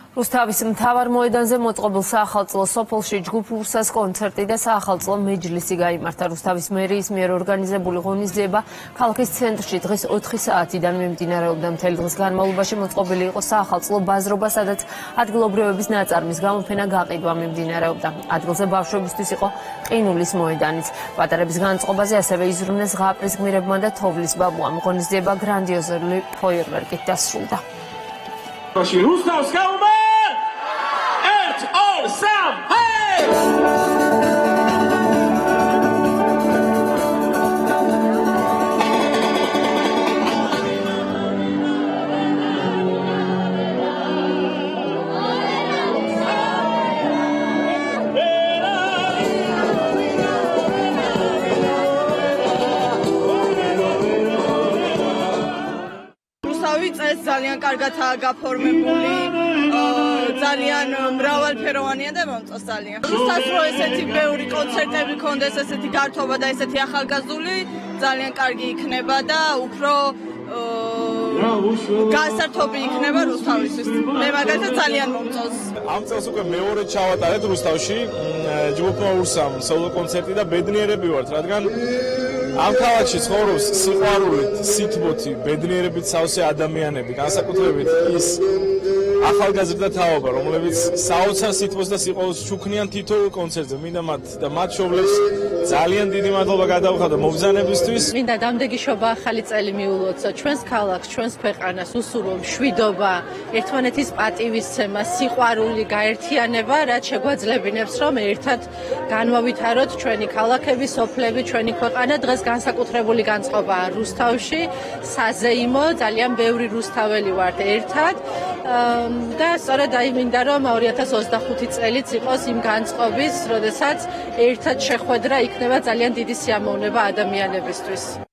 რუსთავის მთავარ მოედანზე მოწყობილ საახალწლო სოფელში ჯგუფურსას კონცერტი და საახალწლო მეჯლისი გაიმართა. რუსთავის მერიის მიერ ორგანიზებული ღონისძიება ქალაქის ცენტრში დღეს 4 საათიდან მიმდინარეობდა. მთელი დღის განმავლობაში მოწყობილი იყო საახალწლო ბაზრობა, სადაც ადგილობრივების ნაწარმის გამოფენა გაყიდვა მიმდინარეობდა. ადგილზე ბავშვებისთვის იყო ყინულის მოედანიც. პატარების განწყობაზე ასევე იზრუნეს ზღაპრის გმირებმა და თოვლის ბაბუამ. ღონისძიება გრანდიოზული ფოიერვერკით დასრულდა. Rustavs gaumē! Et, all, sam, hey! წეს ძალიან კარგადაა გაფორმებული, ძალიან მრავალფეროვანია და მომწონს ძალიან. რუსთავს რო ესეთი ბევრი კონცერტები კონდეს, ესეთი გართობა და ესეთი ახალგაზრდული ძალიან კარგი იქნება და უფრო გასართობი იქნება რუსთავისთვის. მე მაგალითად ძალიან მომწონს. ამ წელს უკვე მეორე ჩავატარეთ რუსთავში ჯგუფმა ურსამ სოლო კონცერტი და ბედნიერები ვართ, რადგან ამ ქალაქში ცხოვრობს სიყვარულით, სითბოთი, ბედნიერებით სავსე ადამიანები, განსაკუთრებით ის ახალგაზრდა თაობა, რომლებიც საოცარ სითბოს და სიყვარულს ჩუქნიან თითოეულ კონცერტზე. მინდა მათ შობლებს ძალიან დიდი მადლობა გადავხადო მობრძანებისთვის. მინდა დამდეგიშობა ახალი წელი მიულოცო ჩვენს ქალაქს, ჩვენს ქვეყანას, უსურვო მშვიდობა, ერთმანეთის პატივისცემა, სიყვარული, გაერთიანება, რაც შეგვაძლებინებს, რომ ერთად განვავითაროთ ჩვენი ქალაქები, სოფლები, ჩვენი ქვეყანა. დღეს განსაკუთრებული განწყობაა რუსთავში, საზეიმო, ძალიან ბევრი რუსთაველი ვართ ერთად და სწორედ მინდა რომ 2025 წელიც იყოს იმ განწყობის, როდესაც ერთად შეხვედრა იქნება ძალიან დიდი სიამოვნება ადამიანებისთვის.